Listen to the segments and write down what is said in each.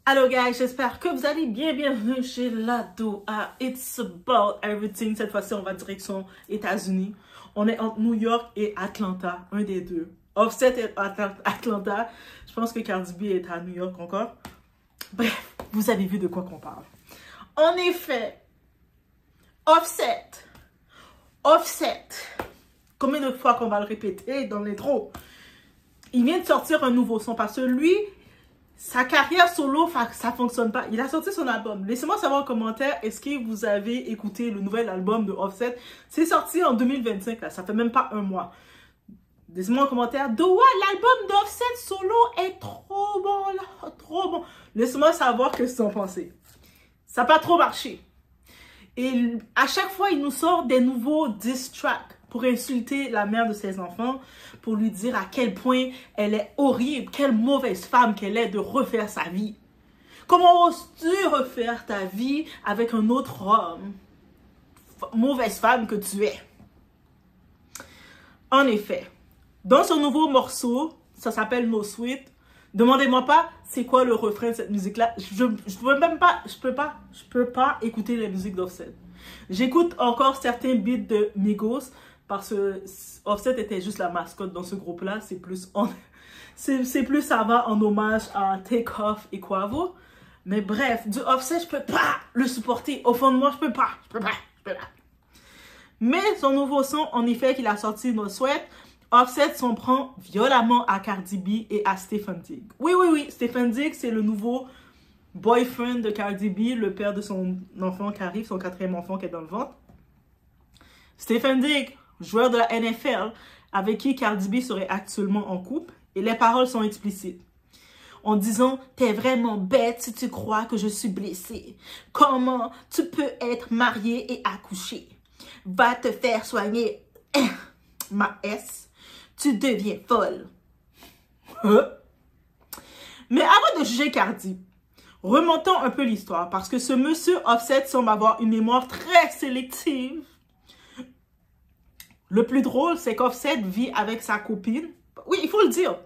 Hello guys, j'espère que vous allez bien. Bienvenue chez Lado à It's About Everything. Cette fois-ci, on va direction États-Unis. On est entre New York et Atlanta, un des deux. Offset est à Atlanta. Je pense que Cardi B est à New York encore. Bref, vous avez vu de quoi qu'on parle. En effet, Offset. Combien de fois qu'on va le répéter dans l'intro? Il vient de sortir un nouveau son parce que lui, sa carrière solo, ça fonctionne pas. Il a sorti son album. Laissez-moi savoir en commentaire, est-ce que vous avez écouté le nouvel album de Offset? C'est sorti en 2025, là. Ça fait même pas un mois. Laissez-moi en commentaire. De ouais, l'album d'Offset solo est trop bon, là. Trop bon. Laissez-moi savoir ce que vous en pensez. Ça n'a pas trop marché. Et à chaque fois, il nous sort des nouveaux diss tracks pour insulter la mère de ses enfants, pour lui dire à quel point elle est horrible, quelle mauvaise femme qu'elle est de refaire sa vie. Comment oses-tu refaire ta vie avec un autre homme? Mauvaise femme que tu es. En effet, dans ce nouveau morceau, ça s'appelle No Sweet. Demandez-moi pas c'est quoi le refrain de cette musique-là. Je peux pas écouter les musiques d'Offset. J'écoute encore certains beats de Migos parce que Offset était juste la mascotte dans ce groupe-là. C'est plus ça va en hommage à Takeoff et Quavo. Mais bref, du Offset, je peux pas le supporter. Au fond de moi, je peux pas. Mais son nouveau son, en effet, qu'il a sorti No Sweat, Offset s'en prend violemment à Cardi B et à Stefan Diggs. Oui, Stefan Diggs, c'est le nouveau boyfriend de Cardi B, le père de son enfant qui arrive, son 4e enfant qui est dans le ventre. Stefan Diggs, joueur de la NFL, avec qui Cardi B serait actuellement en couple, et les paroles sont explicites. En disant, t'es vraiment bête si tu crois que je suis blessée. Comment tu peux être mariée et accouchée? Va te faire soigner, ma S. Tu deviens folle. Mais avant de juger Cardi, remontons un peu l'histoire parce que ce monsieur Offset semble avoir une mémoire très sélective. Le plus drôle, c'est qu'Offset vit avec sa copine. Oui, il faut le dire.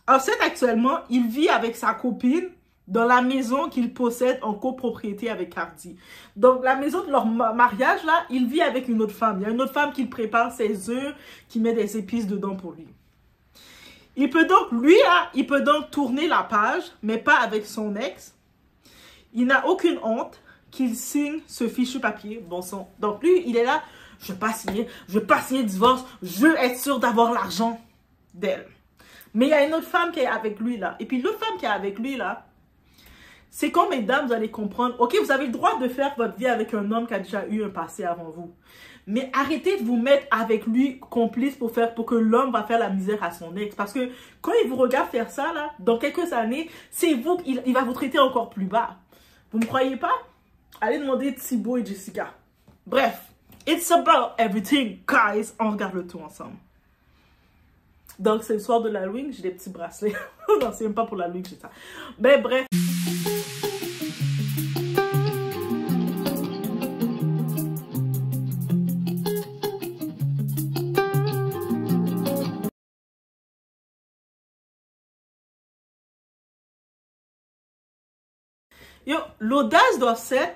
Offset, actuellement, il vit avec sa copine dans la maison qu'il possède en copropriété avec Cardi. Donc, la maison de leur mariage, là, il vit avec une autre femme. Il y a une autre femme qui prépare ses œufs, qui met des épices dedans pour lui. Il peut donc tourner la page, mais pas avec son ex. Il n'a aucune honte qu'il signe ce fichu papier. Bon sang. Donc, lui, il est là, je veux pas signer divorce, je veux être sûr d'avoir l'argent d'elle. Mais il y a une autre femme qui est avec lui, là. Et puis, l'autre femme qui est avec lui, là, c'est quand, mesdames, vous allez comprendre, ok, vous avez le droit de faire votre vie avec un homme qui a déjà eu un passé avant vous. Mais arrêtez de vous mettre avec lui complice pour que l'homme va faire la misère à son ex. Parce que quand il vous regarde faire ça, là, dans quelques années, c'est vous, il va vous traiter encore plus bas. Vous me croyez pas? Allez demander Thibaut et Jessica. Bref, it's about everything, guys. On regarde le tout ensemble. Donc, c'est le soir de l'Halloween, j'ai des petits bracelets. Non, c'est même pas pour l'Halloween que j'ai ça. Mais bref. Yo, l'audace d'Offset,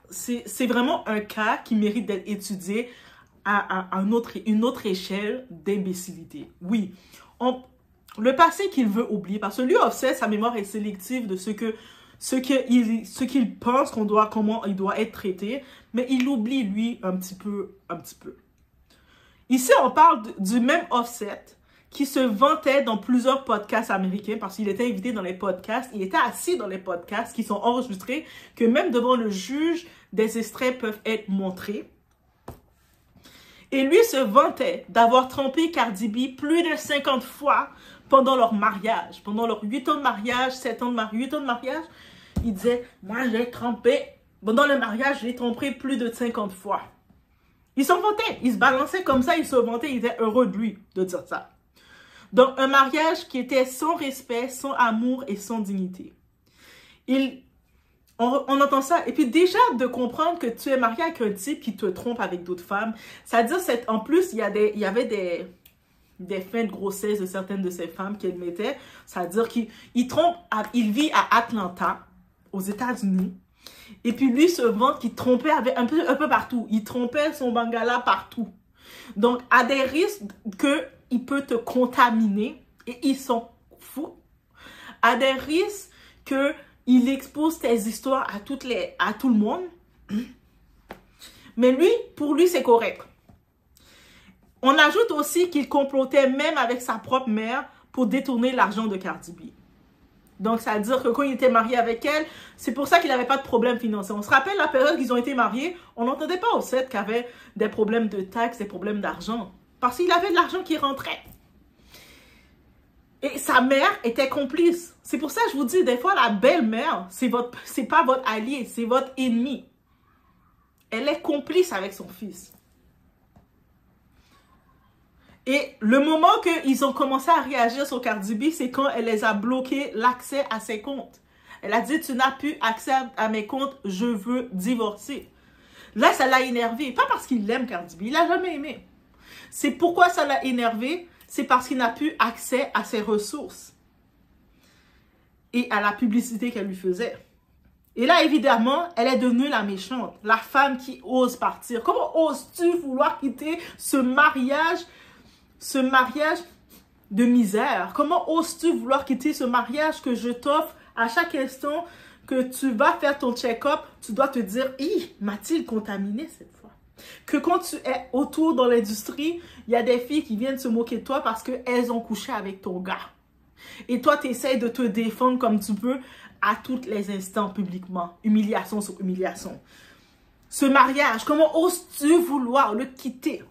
c'est vraiment un cas qui mérite d'être étudié à une autre échelle d'imbécilité. Oui, le passé qu'il veut oublier, parce que lui, Offset, sa mémoire est sélective de ce qu'il pense comment il doit être traité, mais il oublie, lui, un petit peu. Ici, on parle du même Offset qui se vantait dans plusieurs podcasts américains parce qu'il était invité dans les podcasts, il était assis dans les podcasts qui sont enregistrés, que même devant le juge, des extraits peuvent être montrés. Et lui se vantait d'avoir trompé Cardi B plus de 50 fois pendant leur mariage. Pendant leurs 8 ans de mariage, 7 ans de mariage, 8 ans de mariage, il disait, moi j'ai trompé, pendant le mariage, j'ai trompé plus de 50 fois. Il s'en vantait, il se balançait comme ça, il se vantait, il était heureux de lui de dire ça. Donc, un mariage qui était sans respect, sans amour et sans dignité. On entend ça. Et puis déjà, de comprendre que tu es marié avec un type qui te trompe avec d'autres femmes, c'est-à-dire, en plus, il y avait des fins de grossesse de certaines de ces femmes qu'elle mettait. C'est-à-dire qu'il trompe, il vit à Atlanta, aux États-Unis. Et puis lui se vante qu'il trompait avec un peu partout. Il trompait son bangala partout. Donc, à des risques qu'il peut te contaminer. Et ils sont fous. À des risques qu'il expose tes histoires à tout le monde. Mais lui, pour lui, c'est correct. On ajoute aussi qu'il complotait même avec sa propre mère pour détourner l'argent de Cardi B. Donc, ça veut dire que quand il était marié avec elle, c'est pour ça qu'il n'avait pas de problème financier. On se rappelle la période qu'ils ont été mariés, on n'entendait pas Offset qu'il avait des problèmes de taxes, des problèmes d'argent. Parce qu'il avait de l'argent qui rentrait. Et sa mère était complice. C'est pour ça que je vous dis, des fois, la belle-mère, c'est pas votre allié, c'est votre ennemi. Elle est complice avec son fils. Et le moment qu'ils ont commencé à réagir sur Cardi B, c'est quand elle les a bloqué l'accès à ses comptes. Elle a dit, tu n'as plus accès à mes comptes, je veux divorcer. Là, ça l'a énervé. Pas parce qu'il aime Cardi B, il l'a jamais aimé. C'est pourquoi ça l'a énervé, c'est parce qu'il n'a plus accès à ses ressources et à la publicité qu'elle lui faisait. Et là, évidemment, elle est devenue la méchante, la femme qui ose partir. Comment oses-tu vouloir quitter ce mariage de misère? Comment oses-tu vouloir quitter ce mariage que je t'offre à chaque instant que tu vas faire ton check-up, tu dois te dire, m'a-t-il contaminé cette fois? Que quand tu es autour dans l'industrie, il y a des filles qui viennent se moquer de toi parce qu'elles ont couché avec ton gars. Et toi, tu essaies de te défendre comme tu peux à tous les instants publiquement. Humiliation sur humiliation. Ce mariage, comment oses-tu vouloir le quitter?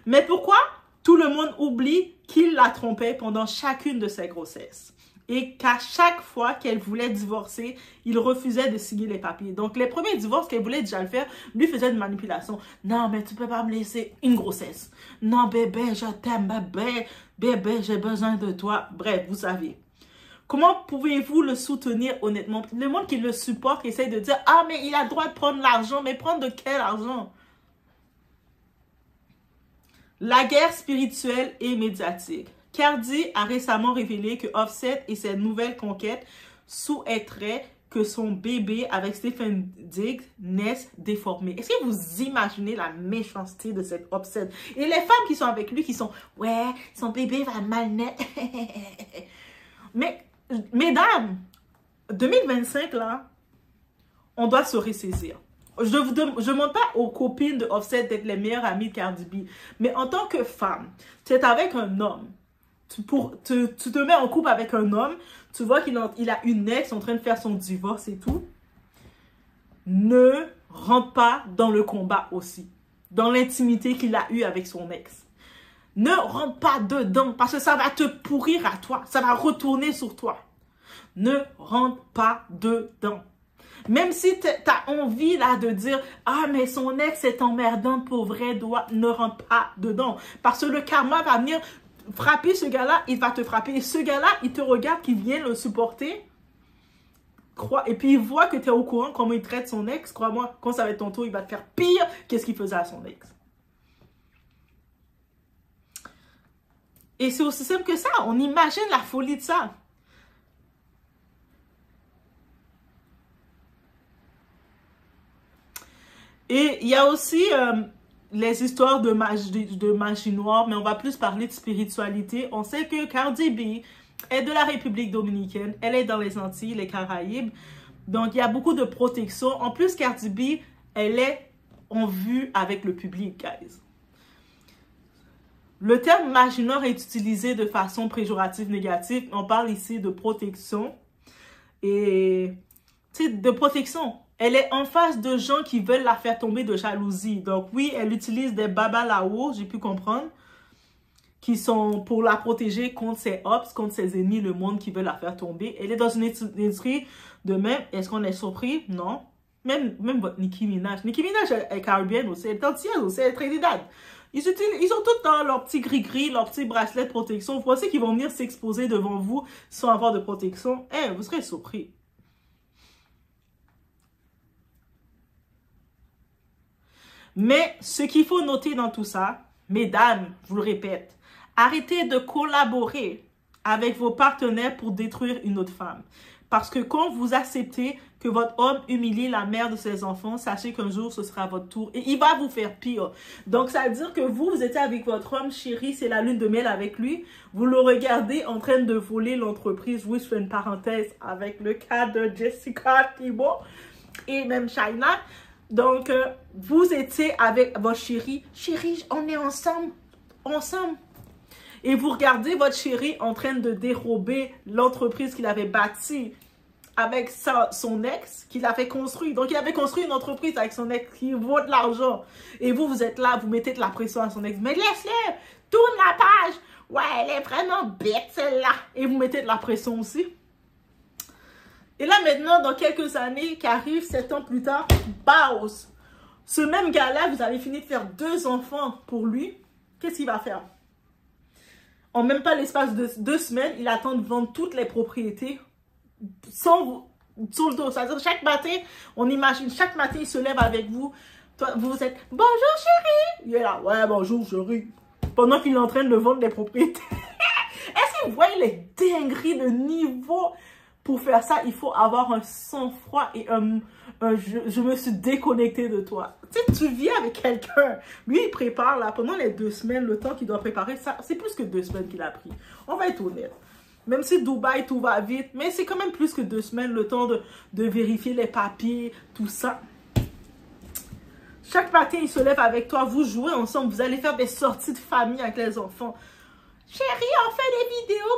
Mais pourquoi tout le monde oublie qu'il la trompait pendant chacune de ses grossesses? Et qu'à chaque fois qu'elle voulait divorcer, il refusait de signer les papiers. Donc, les premiers divorces qu'elle voulait déjà le faire, lui faisait de manipulation. Non, mais tu peux pas me laisser une grossesse. Non, bébé, je t'aime, bébé. Bébé, j'ai besoin de toi. Bref, vous savez. Comment pouvez-vous le soutenir honnêtement? Le monde qui le supporte essaie de dire, ah, mais il a le droit de prendre l'argent. Mais prendre de quel argent? La guerre spirituelle et médiatique. Cardi a récemment révélé que Offset et ses nouvelles conquêtes souhaiteraient que son bébé avec Stephen Diggs naisse déformé. Est-ce que vous imaginez la méchanceté de cette Offset? Et les femmes qui sont avec lui qui sont, ouais, son bébé va mal naître. Mais, mesdames, 2025 là, on doit se ressaisir. Je ne demande pas aux copines de Offset d'être les meilleures amies de Cardi B. Mais en tant que femme, tu es avec un homme. Tu te mets en couple avec un homme. Tu vois qu'il a une ex en train de faire son divorce et tout. Ne rentre pas dans le combat aussi. Dans l'intimité qu'il a eue avec son ex. Ne rentre pas dedans parce que ça va te pourrir à toi. Ça va retourner sur toi. Ne rentre pas dedans. Même si tu as envie là de dire « Ah, mais son ex est emmerdante pour vrai, ne rentre pas dedans. » Parce que le karma va venir frapper ce gars-là, il va te frapper. Et ce gars-là, il te regarde, qui vient le supporter. Et puis il voit que tu es au courant comment il traite son ex. Crois-moi, quand ça va être ton tour, il va te faire pire qu'est-ce qu'il faisait à son ex. Et c'est aussi simple que ça. On imagine la folie de ça. Et il y a aussi les histoires de magie noire, mais on va plus parler de spiritualité. On sait que Cardi B est de la République dominicaine. Elle est dans les Antilles, les Caraïbes. Donc, il y a beaucoup de protection. En plus, Cardi B, elle est en vue avec le public, guys. Le terme magie noire est utilisé de façon péjorative, négative. On parle ici de protection. Et, tu sais, de protection. Elle est en face de gens qui veulent la faire tomber de jalousie. Donc oui, elle utilise des babalaos, j'ai pu comprendre, qui sont pour la protéger contre ses ops, contre ses ennemis, le monde qui veut la faire tomber. Elle est dans une industrie de même. Est-ce qu'on est surpris? Non. Même votre Nicki Minaj. Nicki Minaj est caribéenne aussi, elle est antillaise aussi, elle est Trinidad. Ils ont tout dans leur petit gris-gris, leur petit bracelet de protection. Vous pensez qu'ils vont venir s'exposer devant vous sans avoir de protection? Vous serez surpris. Mais ce qu'il faut noter dans tout ça, mesdames, je vous le répète, Arrêtez de collaborer avec vos partenaires pour détruire une autre femme. Parce que quand vous acceptez que votre homme humilie la mère de ses enfants, sachez qu'un jour, ce sera votre tour. Et il va vous faire pire. Donc, ça veut dire que vous étiez avec votre homme chéri, c'est la lune de miel avec lui. Vous le regardez en train de voler l'entreprise. Oui, je fais une parenthèse avec le cas de Jessica Thibault et même China. Donc, vous étiez avec votre chéri. Chéri, on est ensemble. Ensemble. Et vous regardez votre chéri en train de dérober l'entreprise qu'il avait bâtie avec son ex, qu'il avait construit. Donc, il avait construit une entreprise avec son ex qui vaut de l'argent. Et vous, vous êtes là, vous mettez de la pression à son ex. Mais laisse-le, tourne la page. Ouais, elle est vraiment bête, celle-là. Et vous mettez de la pression aussi. Et là, maintenant, dans quelques années qui arrivent, 7 ans plus tard, pause. Ce même gars-là, vous avez fini de faire 2 enfants pour lui. Qu'est-ce qu'il va faire? En même pas l'espace de 2 semaines, il attend de vendre toutes les propriétés sur le dos. C'est-à-dire, chaque matin, on imagine, chaque matin, il se lève avec vous. Toi, vous êtes, bonjour chérie. Il est là, ouais, bonjour chérie. Pendant qu'il est en train de vendre les propriétés. Est-ce que vous voyez les dingueries de niveau? Pour faire ça, il faut avoir un sang-froid et je me suis déconnectée de toi. Tu sais, tu vis avec quelqu'un. Lui, il prépare là, pendant les 2 semaines, le temps qu'il doit préparer, ça, c'est plus que 2 semaines qu'il a pris. On va être honnête. Même si Dubaï, tout va vite, mais c'est quand même plus que 2 semaines, le temps de vérifier les papiers, tout ça. Chaque matin, il se lève avec toi, vous jouez ensemble, vous allez faire des sorties de famille avec les enfants. Chérie, on fait des vidéos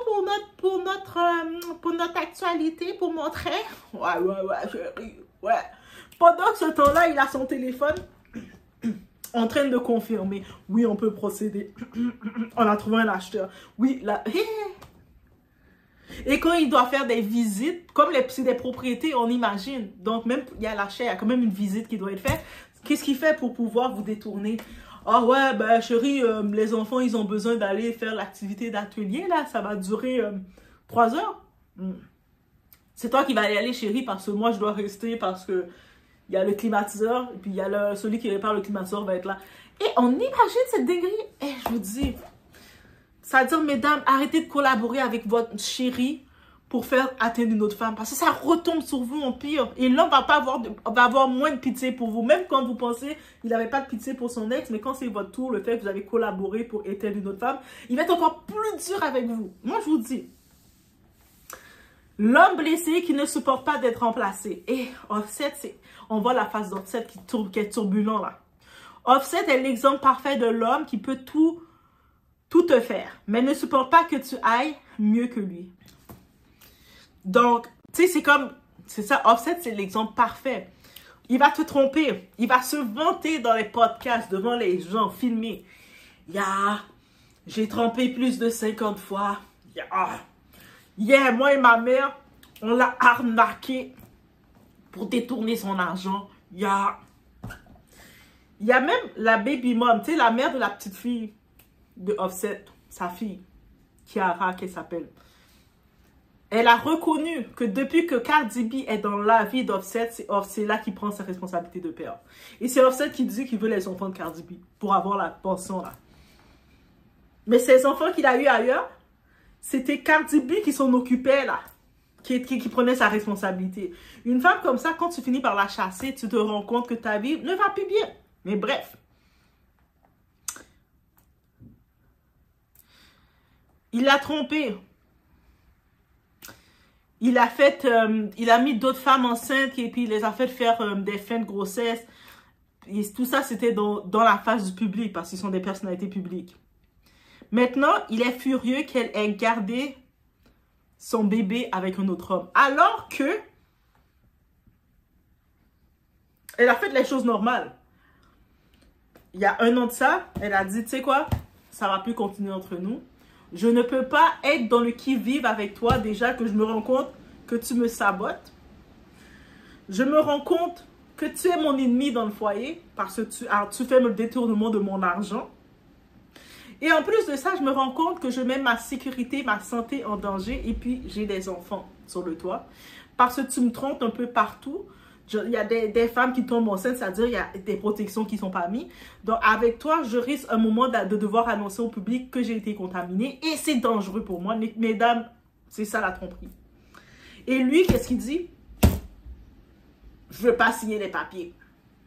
pour notre actualité, pour montrer. Ouais, chérie, ouais. Pendant que ce temps-là, il a son téléphone en train de confirmer. Oui, on peut procéder. On a trouvé un acheteur. Oui, là. Et quand il doit faire des visites, comme c'est des propriétés, on imagine. Donc, même, il y a l'achat, il y a quand même une visite qui doit être faite. Qu'est-ce qu'il fait pour pouvoir vous détourner? Ah ouais, ben chérie, les enfants, ils ont besoin d'aller faire l'activité d'atelier, là. Ça va durer 3 heures. C'est toi qui vas y aller, chérie, parce que moi, je dois rester parce que il y a le climatiseur, et puis il y a celui qui répare le climatiseur va être là. Et on imagine cette dinguerie. Et je vous dis, ça veut dire, mesdames, arrêtez de collaborer avec votre chérie pour faire atteindre une autre femme. Parce que ça retombe sur vous en pire. Et l'homme va avoir moins de pitié pour vous. Même quand vous pensez qu'il n'avait pas de pitié pour son ex, mais quand c'est votre tour, le fait que vous avez collaboré pour éteindre une autre femme, il va être encore plus dur avec vous. Moi, je vous dis, l'homme blessé qui ne supporte pas d'être remplacé. Et Offset, on voit la face d'Offset qui est turbulent là. Offset est l'exemple parfait de l'homme qui peut tout te faire, mais ne supporte pas que tu ailles mieux que lui. Donc, tu sais, c'est ça, Offset, c'est l'exemple parfait. Il va te tromper, il va se vanter dans les podcasts devant les gens, filmés. J'ai trompé plus de 50 fois. Moi et ma mère, on l'a arnaqué pour détourner son argent. Il y a même la baby mom, tu sais, la mère de la petite fille de Offset, sa fille, Kiara, qu'elle s'appelle. Elle a reconnu que depuis que Cardi B est dans la vie d'Offset, c'est là qu'il prend sa responsabilité de père. Et c'est Offset qui dit qu'il veut les enfants de Cardi B pour avoir la pension là. Mais ces enfants qu'il a eu ailleurs, c'était Cardi B qui s'en occupait là, qui prenait sa responsabilité. Une femme comme ça, quand tu finis par la chasser, tu te rends compte que ta vie ne va plus bien. Mais bref. Il l'a trompée. Il a mis d'autres femmes enceintes et puis il les a fait faire des fins de grossesse. Et tout ça, c'était dans la face du public parce qu'ils sont des personnalités publiques. Maintenant, il est furieux qu'elle ait gardé son bébé avec un autre homme. Alors que elle a fait les choses normales. Il y a 1 an de ça, elle a dit, tu sais quoi, ça va plus continuer entre nous. Je ne peux pas être dans le qui-vive avec toi déjà que je me rends compte que tu me sabotes. Je me rends compte que tu es mon ennemi dans le foyer parce que tu fais le détournement de mon argent. Et en plus de ça, je me rends compte que je mets ma sécurité, ma santé en danger et puis j'ai des enfants sur le toit. Parce que tu me trompes un peu partout. Il y a des femmes qui tombent enceintes, c'est-à-dire il y a des protections qui ne sont pas mises. Donc, avec toi, je risque un moment de devoir annoncer au public que j'ai été contaminée et c'est dangereux pour moi. Mesdames, c'est ça la tromperie. Et lui, qu'est-ce qu'il dit? Je ne veux pas signer les papiers.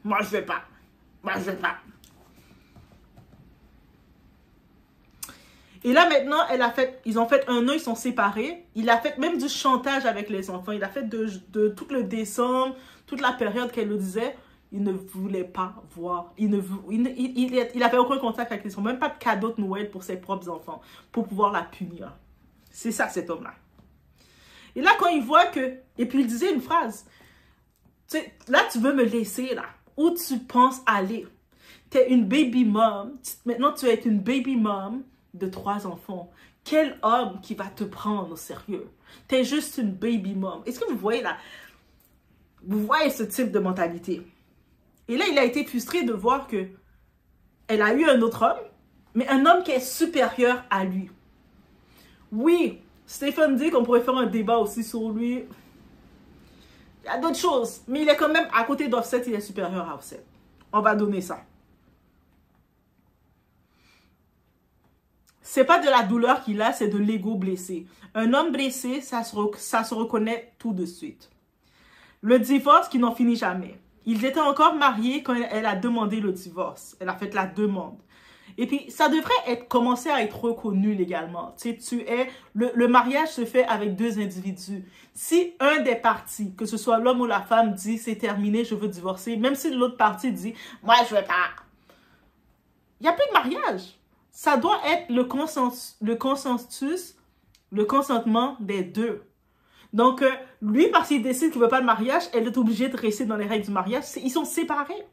Moi, je ne veux pas. Moi, je ne veux pas. Et là, maintenant, ils ont fait un an, ils sont séparés. Il a fait même du chantage avec les enfants. Il a fait de tout le décembre, toute la période qu'elle le disait, il ne voulait pas voir. Il avait aucun contact avec les enfants. Même pas de cadeau de Noël pour ses propres enfants, pour pouvoir la punir. C'est ça, cet homme-là. Et là, quand il voit que... Et puis, il disait une phrase. Tu sais, là, tu veux me laisser, là. Où tu penses aller? Tu es une baby mom. Maintenant, tu es une baby mom de 3 enfants. Quel homme qui va te prendre au sérieux? Tu es juste une baby mom. Est-ce que vous voyez là? Vous voyez ce type de mentalité? Et là, il a été frustré de voir que elle a eu un autre homme, mais un homme qui est supérieur à lui. Oui, Stephen dit qu'on pourrait faire un débat aussi sur lui. Il y a d'autres choses, mais il est quand même à côté d'Offset, il est supérieur à Offset. On va donner ça. C'est pas de la douleur qu'il a, c'est de l'ego blessé. Un homme blessé, ça se reconnaît tout de suite. Le divorce qui n'en finit jamais. Ils étaient encore mariés quand elle a demandé le divorce. Elle a fait la demande. Et puis, ça devrait commencer à être reconnu légalement. Tu sais, le mariage se fait avec 2 individus. Si un des partis, que ce soit l'homme ou la femme, dit c'est terminé, je veux divorcer, même si l'autre partie dit moi je veux pas, il n'y a plus de mariage. Ça doit être le consentement des deux. Donc, lui, parce qu'il décide qu'il ne veut pas de mariage, elle est obligée de rester dans les règles du mariage. Ils sont séparés.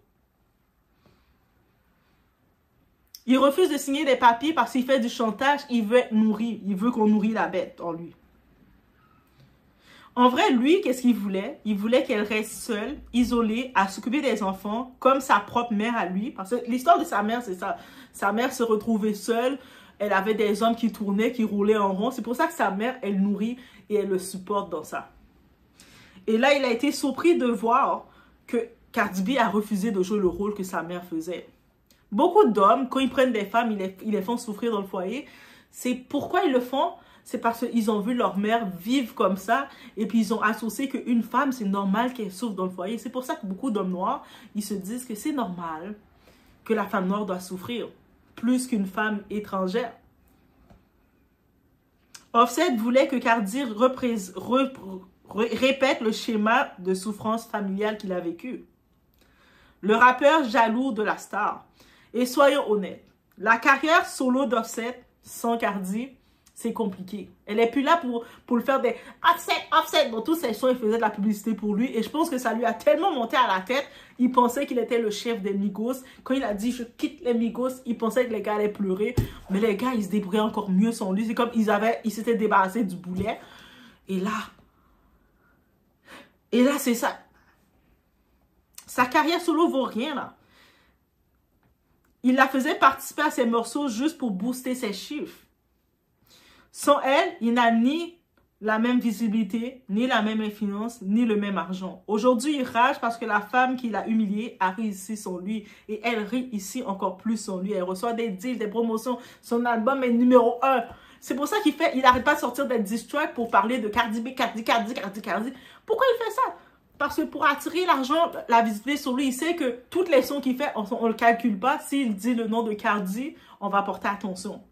Il refuse de signer des papiers parce qu'il fait du chantage. Il veut être nourri. Il veut qu'on nourrit la bête en lui. En vrai, lui, qu'est-ce qu'il voulait? Il voulait qu'elle reste seule, isolée, à s'occuper des enfants, comme sa propre mère à lui. Parce que l'histoire de sa mère, c'est ça. Sa mère se retrouvait seule. Elle avait des hommes qui tournaient, qui roulaient en rond. C'est pour ça que sa mère, elle nourrit et elle le supporte dans ça. Et là, il a été surpris de voir que Cardi B a refusé de jouer le rôle que sa mère faisait. Beaucoup d'hommes, quand ils prennent des femmes, ils les font souffrir dans le foyer. C'est pourquoi ils le font? C'est parce qu'ils ont vu leur mère vivre comme ça et puis ils ont associé qu'une femme, c'est normal qu'elle souffre dans le foyer. C'est pour ça que beaucoup d'hommes noirs, ils se disent que c'est normal que la femme noire doit souffrir plus qu'une femme étrangère. Offset voulait que Cardi répète le schéma de souffrance familiale qu'il a vécu. Le rappeur jaloux de la star. Et soyons honnêtes, la carrière solo d'Offset sans Cardi, c'est compliqué. Elle n'est plus là pour le faire des Offset. Dans tous ses sons, il faisait de la publicité pour lui. Et je pense que ça lui a tellement monté à la tête. Il pensait qu'il était le chef des Migos. Quand il a dit « je quitte les Migos », il pensait que les gars allaient pleurer. Mais les gars, ils se débrouillaient encore mieux sans lui. C'est comme ils s'étaient débarrassés du boulet. Et là, c'est ça. Sa carrière solo vaut rien, là. Il la faisait participer à ses morceaux juste pour booster ses chiffres. Sans elle, il n'a ni la même visibilité, ni la même influence, ni le même argent. Aujourd'hui, il rage parce que la femme qui l'a humilié a réussi sans lui. Et elle rit ici encore plus sans lui. Elle reçoit des deals, des promotions. Son album est numéro 1. C'est pour ça il n'arrête pas de sortir des diss tracks pour parler de Cardi B, Cardi. Pourquoi il fait ça? Parce que pour attirer l'argent, la visibilité sur lui, il sait que toutes les sons qu'il fait, on ne le calcule pas. S'il dit le nom de Cardi, on va porter attention.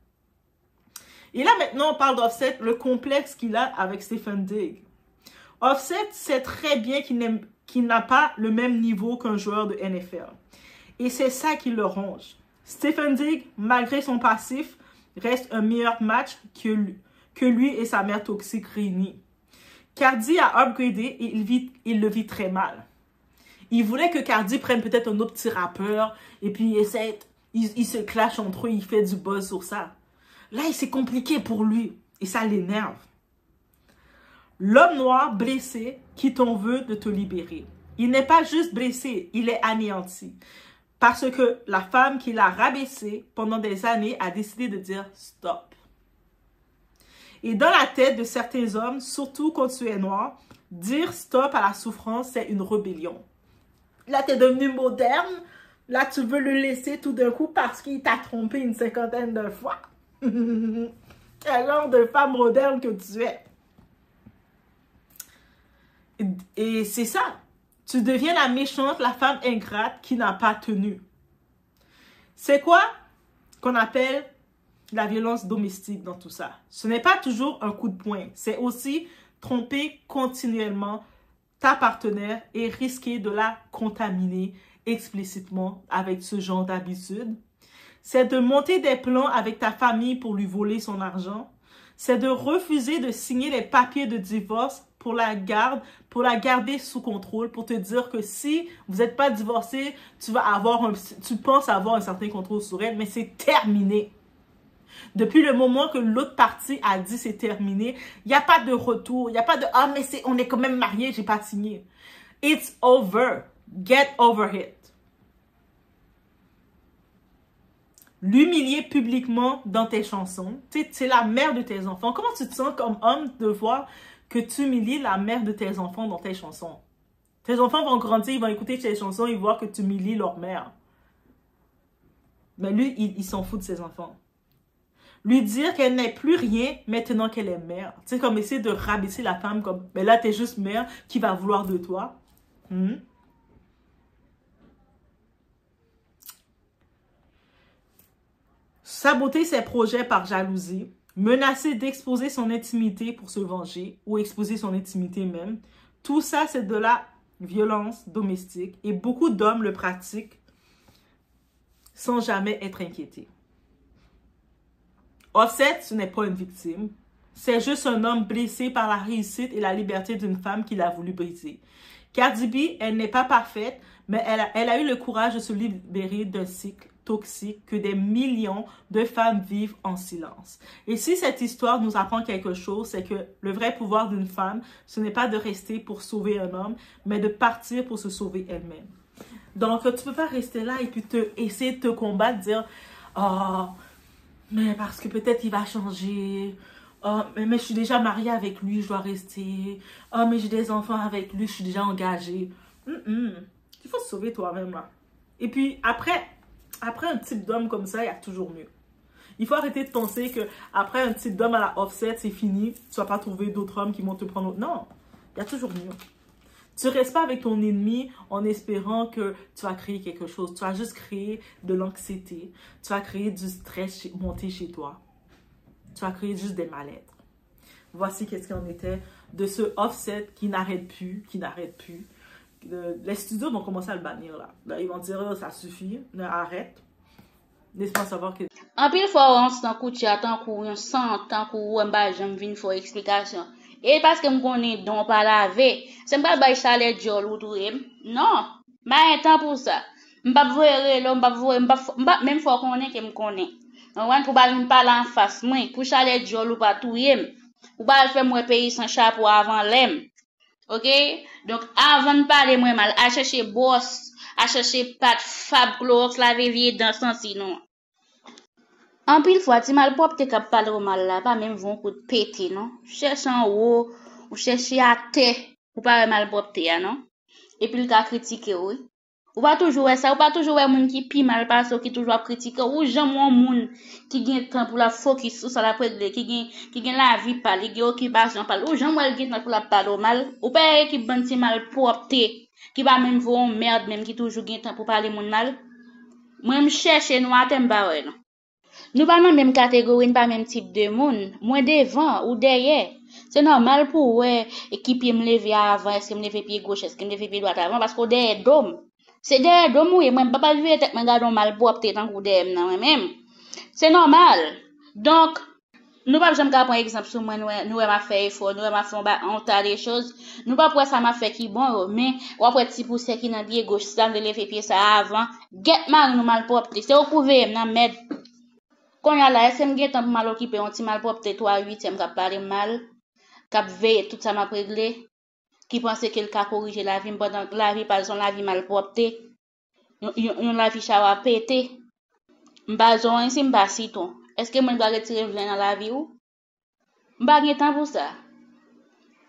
Et là, maintenant, on parle d'Offset, le complexe qu'il a avec Stephen Diggs. Offset sait très bien qu'il n'a pas le même niveau qu'un joueur de NFL. Et c'est ça qui le ronge. Stephen Diggs, malgré son passif, reste un meilleur match que lui et sa mère toxique réunis. Cardi a upgradé et il le vit très mal. Il voulait que Cardi prenne peut-être un autre petit rappeur et puis il se clash entre eux, il fait du buzz sur ça. Là, c'est compliqué pour lui et ça l'énerve. L'homme noir blessé qui t'en veut de te libérer. Il n'est pas juste blessé, il est anéanti. Parce que la femme qui l'a rabaissé pendant des années a décidé de dire stop. Et dans la tête de certains hommes, surtout quand tu es noir, Dire stop à la souffrance, c'est une rébellion. Là, tu es devenu moderne. Là, tu veux le laisser tout d'un coup parce qu'il t'a trompé une 50aine de fois. Quel genre de femme moderne que tu es. Et c'est ça. Tu deviens la méchante, la femme ingrate qui n'a pas tenu. C'est quoi qu'on appelle la violence domestique dans tout ça? Ce n'est pas toujours un coup de poing. C'est aussi tromper continuellement ta partenaire et risquer de la contaminer explicitement avec ce genre d'habitude. C'est de monter des plans avec ta famille pour lui voler son argent. C'est de refuser de signer les papiers de divorce pour la garder sous contrôle, pour te dire que si vous n'êtes pas divorcé, tu penses avoir un certain contrôle sur elle, mais c'est terminé. Depuis le moment que l'autre partie a dit c'est terminé, il n'y a pas de retour, il n'y a pas de « Ah, mais on est quand même mariés, j'ai pas signé ». It's over. Get over it. L'humilier publiquement dans tes chansons. Tu sais, c'est la mère de tes enfants. Comment tu te sens comme homme de voir que tu humilies la mère de tes enfants dans tes chansons? Tes enfants vont grandir, ils vont écouter tes chansons, ils vont voir que tu humilies leur mère. Mais lui, il s'en fout de ses enfants. Lui dire qu'elle n'est plus rien maintenant qu'elle est mère. Tu sais, comme essayer de rabaisser la femme comme, mais là, t'es juste mère, qui va vouloir de toi? Saboter ses projets par jalousie, menacer d'exposer son intimité pour se venger ou exposer son intimité même. Tout ça, c'est de la violence domestique et beaucoup d'hommes le pratiquent sans jamais être inquiétés. Offset, ce n'est pas une victime. C'est juste un homme blessé par la réussite et la liberté d'une femme qu'il a voulu briser. Cardi B, elle n'est pas parfaite, mais elle a eu le courage de se libérer d'un cycle toxique que des millions de femmes vivent en silence. Et si cette histoire nous apprend quelque chose, c'est que le vrai pouvoir d'une femme, ce n'est pas de rester pour sauver un homme, mais de partir pour se sauver elle-même. Donc, tu peux pas rester là et puis essayer de te combattre, dire « Oh, mais parce que peut-être il va changer. Oh, mais je suis déjà mariée avec lui, je dois rester. Oh, mais j'ai des enfants avec lui, je suis déjà engagée. » Il faut se sauver toi-même, là. Et puis, après un type d'homme comme ça, il y a toujours mieux. Il faut arrêter de penser qu'après un type d'homme à la Offset, c'est fini. Tu vas pas trouver d'autres hommes qui vont te prendre. Non, il y a toujours mieux. Tu ne restes pas avec ton ennemi en espérant que tu vas créer quelque chose. Tu vas juste créer de l'anxiété. Tu vas créer du stress monter chez toi. Tu vas créer juste des mal-être. Voici qu'est-ce qu'il en était de ce Offset qui n'arrête plus, Les studios vont commencer à le bannir là. Là ils vont dire oh, ça suffit, arrête. Laisse-moi savoir que... En pile fois, on s'en coûte, tant qu'on sent, tant qu'on va j'aime venir faire explication. Et parce que me connais donc pas laver, c'est pas bail chalet jol ou tout non, mais temps pour ça. M'pa voir là, m'pa même faut connait que me connais. On va pour pas me parler en face moi, pour chalet jol ou pas tout ou pas faire moi payer sans chapeau avant l'aime. OK? Donc avant de parler moi mal, à chercher boss, à chercher pat fab close laver vieux dans sens sinon. En pile fois, ti mal propre te kap parler mal là, pas même vont coup de pété, non? Cherche en haut, ou cherche à terre, ou pas mal propre ya, non? Et puis, il ka critiquer, oui. Ou pas toujours ça, ou pas toujours moun qui pi mal passe, qui toujours critiquer, ou jamais moun qui gen temps pour la focus sur ça la prête, qui gen la vie par, qui gen occupation par, ou jamais gen temps pour la parler mal, ou pas qui bon ti mal propre, qui va même voir merde, même qui toujours gen temps pour parler moun mal. Moi, me cherche nous attend ba ouais, non? Nous pas dans même catégorie, pas même type de monde, moins devant ou derrière. C'est normal pour ouais équipier me lever avant, est-ce que me lever pied gauche, est-ce que me lever pied droit avant parce que derrière d'homme. C'est derrière d'homme oui, moi pas lever tête me garder mal pour peut-être en coup derrière non même. C'est normal. Donc nous pas jamais prendre exemple sur moi nous m'a fait effort, nous m'a fait on tas des choses. Nous pas pour ça m'a fait qui bon mais ou après petit pousser qui dans pied gauche ça me lever pied ça avant. Get mal nous mal propre. C'est au couvert nan med. Quand y a là, est-ce que m'gè temps mal occupé, on ti mal propre, 3/8e, k'ap parler mal, k'ap veille tout ça m'a réglé, qui pense qu'il ka corriger la vie, pendant que la vie, par exemple, la vie mal propre, yon la vie chawa pété, m'bazon, ainsi m'ba siton. Est-ce que moi dois retirer vlen dans la vie ou? M'ba gen temps pour ça.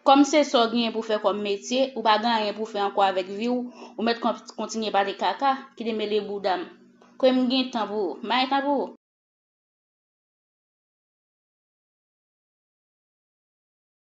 Comme c'est ça gain pour faire comme métier, ou pas gain pour faire encore avec vie ou mettre continuer par les caca qui les mêler boudam. Comme gain temps pour, mais temps pour